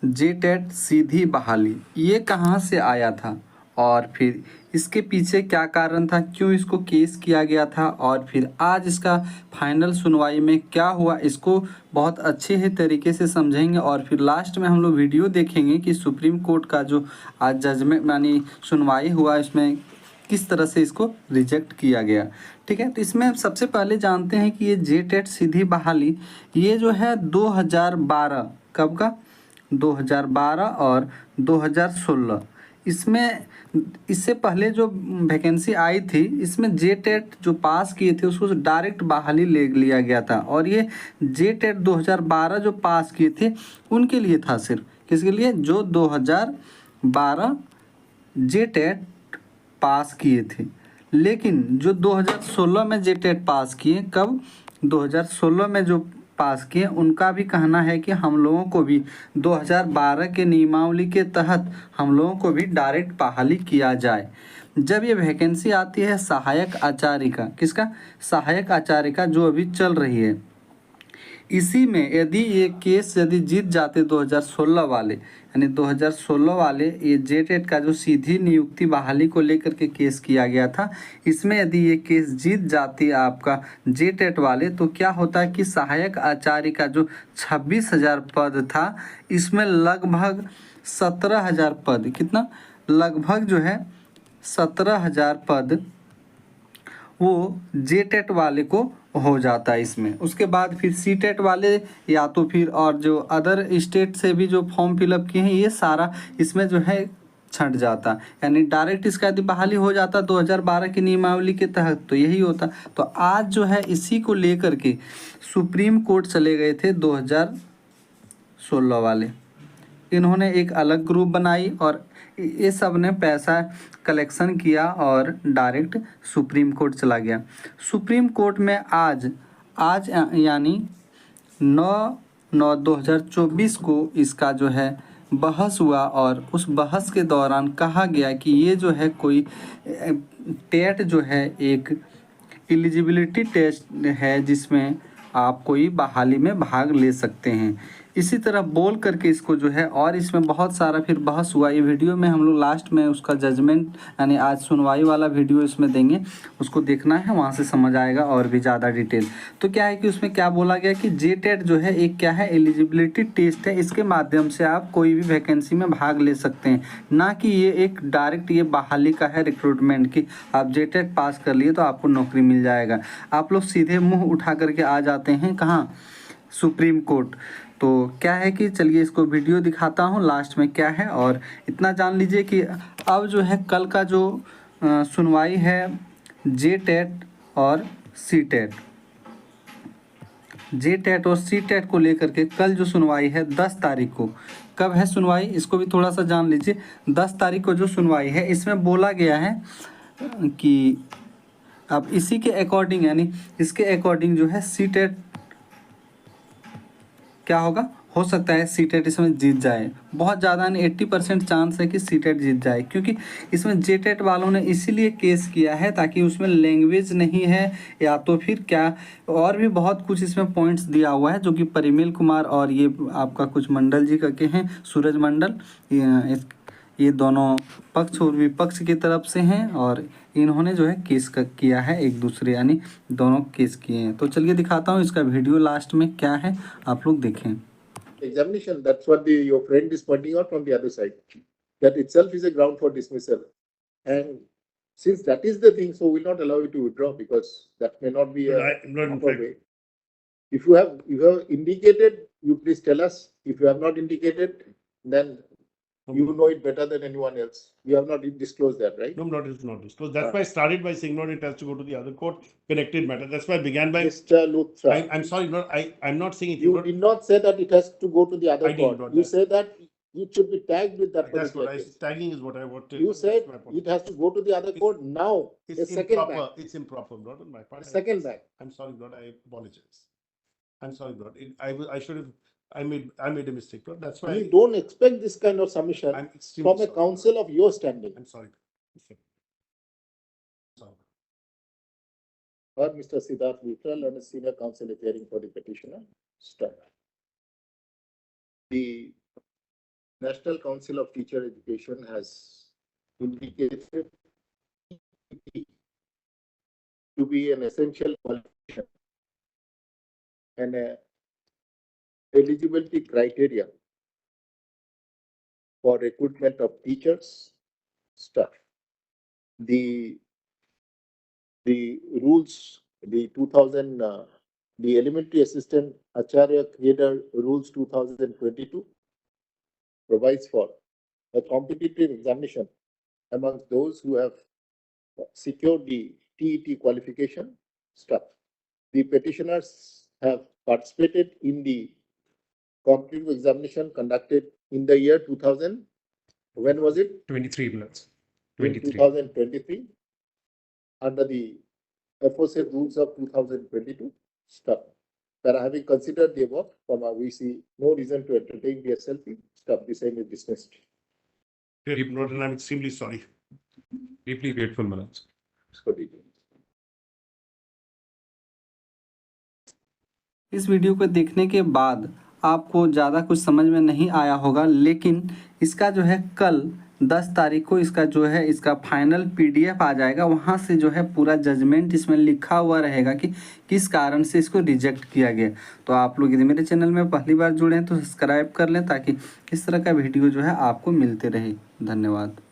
जेटेट सीधी बहाली ये कहाँ से आया था और फिर इसके पीछे क्या कारण था, क्यों इसको केस किया गया था और फिर आज इसका फाइनल सुनवाई में क्या हुआ, इसको बहुत अच्छे ही तरीके से समझेंगे। और फिर लास्ट में हम लोग वीडियो देखेंगे कि सुप्रीम कोर्ट का जो आज जजमेंट यानी सुनवाई हुआ इसमें किस तरह से इसको रिजेक्ट किया गया। ठीक है, तो इसमें सबसे पहले जानते हैं कि ये जेटेट सीधी बहाली ये जो है 2012 कब का 2012 और 2016 इसमें, इससे पहले जो वैकेंसी आई थी इसमें जेटेट जो पास किए थे उसको डायरेक्ट बहाली ले लिया गया था। और ये जेटेट 2012 जो पास किए थे उनके लिए था, सिर्फ किसके लिए, जो 2012 जेटेट पास किए थे। लेकिन जो 2016 में जेटेट पास किए, कब 2016 में जो पास किए उनका भी कहना है कि हम लोगों को भी 2012 के नियमावली के तहत हम लोगों को भी डायरेक्ट बहाली किया जाए। जब ये वैकेंसी आती है सहायक आचार्य का, किसका, सहायक आचार्य का जो अभी चल रही है, इसी में यदि ये केस यदि जीत जाते 2016 वाले, यानी 2016 वाले ये जेटेट का जो सीधी नियुक्ति बहाली को लेकर के केस किया गया था, इसमें यदि ये केस जीत जाती आपका जेटेट वाले, तो क्या होता है कि सहायक आचार्य का जो 26,000 पद था इसमें लगभग 17,000 पद, कितना, लगभग जो है 17,000 पद वो जेटेट वाले को हो जाता है इसमें। उसके बाद फिर सीटेट वाले या तो फिर और जो अदर स्टेट से भी जो फॉर्म फिलअप किए हैं ये सारा इसमें जो है छंट जाता, यानी डायरेक्ट इसका यदि बहाली हो जाता 2012 की नियमावली के तहत तो यही होता। तो आज जो है इसी को लेकर के सुप्रीम कोर्ट चले गए थे 2016 वाले, इन्होंने एक अलग ग्रुप बनाई और ये सब ने पैसा कलेक्शन किया और डायरेक्ट सुप्रीम कोर्ट चला गया। सुप्रीम कोर्ट में आज आज यानी 9/9/2024 को इसका जो है बहस हुआ और उस बहस के दौरान कहा गया कि ये जो है कोई टेट जो है एक एलिजिबिलिटी टेस्ट है जिसमें आप कोई बहाली में भाग ले सकते हैं, इसी तरह बोल करके इसको जो है, और इसमें बहुत सारा फिर बहस हुआ। ये वीडियो में हम लोग लास्ट में उसका जजमेंट यानी आज सुनवाई वाला वीडियो इसमें देंगे, उसको देखना है, वहाँ से समझ आएगा और भी ज़्यादा डिटेल। तो क्या है कि उसमें क्या बोला गया कि जेटेट जो है एक क्या है, एलिजिबिलिटी टेस्ट है, इसके माध्यम से आप कोई भी वैकेंसी में भाग ले सकते हैं, ना कि ये एक डायरेक्ट ये बहाली का है रिक्रूटमेंट की आप जेटेट पास कर लिए तो आपको नौकरी मिल जाएगा। आप लोग सीधे मुँह उठा करके आ जाते हैं कहाँ, सुप्रीम कोर्ट। तो क्या है कि चलिए इसको वीडियो दिखाता हूँ लास्ट में क्या है, और इतना जान लीजिए कि अब जो है कल का जो सुनवाई है जेटेट और सीटेट, जेटेट और सीटेट को लेकर के कल जो सुनवाई है 10 तारीख को, कब है सुनवाई इसको भी थोड़ा सा जान लीजिए। 10 तारीख को जो सुनवाई है इसमें बोला गया है कि अब इसी के अकॉर्डिंग यानी इसके अकॉर्डिंग जो है सीटेट क्या होगा, हो सकता है सीटेट इसमें जीत जाए, बहुत ज़्यादा यानी 80% चांस है कि सीटेट जीत जाए, क्योंकि इसमें जेटेट वालों ने इसीलिए केस किया है ताकि उसमें लैंग्वेज नहीं है या तो फिर क्या, और भी बहुत कुछ इसमें पॉइंट्स दिया हुआ है जो कि परिमेल कुमार और ये आपका कुछ मंडल जी करके हैं, सूरज मंडल, ये दोनों पक्ष और विपक्ष की तरफ से हैं और इन्होंने जो है केस किया है एक दूसरे, यानी दोनों केस किए हैं। तो चलिए दिखाता हूँ इसका वीडियो लास्ट में क्या है, आप लोग देखें। Examination, that's what your friend is pointing out from the other side. That itself is a ground for dismissal. And since that is the thing, so we'll not allow you to withdraw because that may not be proper way. If you have indicated, you please tell us. If you have not indicated, then you know it better than anyone else. You have not disclosed that, right? No, it's not disclosed. That's why I started by saying it has to go to the other court, connected matter. That's why I began by. Mr. Luthra, I'm sorry, I'm not saying it. You did not say that it has to go to the other court. You say that it should be tagged with that. That's what I said. Tagging is what I wanted. You said it has to go to the other court now. It's improper. It's improper, Lord, on my part. Second back. I'm sorry, Lord. I apologize. I'm sorry, Lord. I should have. I made a mistake, Lord. That's why. You don't expect this kind of submission from a counsel of your standing. I'm sorry. Or Mr. Siddharth Vitral and a senior counsel appearing for the petitioner. Stop. The National Council of Teacher Education has indicated to be an essential qualification and a eligibility criteria for recruitment of teachers, staff. The rules, the 2000, the Elementary Assistant Acharya Cadre Rules 2022 provides for a competitive examination amongst those who have secured the TET qualification staff. The petitioners have participated in the competitive examination conducted in the year 2000. When was it? 23 minutes. In 2023, under the aforesaid rules of 2022. Stop. Para having considered the above, we see no reason to entertain the SLP. Stop. The same is dismissed. Deeply noted, and I'm extremely sorry. Deeply grateful, Manoj. So the- इस video को देखने के बाद आपको ज़्यादा कुछ समझ में नहीं आया होगा, लेकिन इसका जो है कल 10 तारीख को इसका जो है इसका फाइनल PDF आ जाएगा। वहाँ से जो है पूरा जजमेंट इसमें लिखा हुआ रहेगा कि किस कारण से इसको रिजेक्ट किया गया। तो आप लोग यदि मेरे चैनल में पहली बार जुड़े हैं तो सब्सक्राइब कर लें ताकि इस तरह का वीडियो जो है आपको मिलते रहे। धन्यवाद।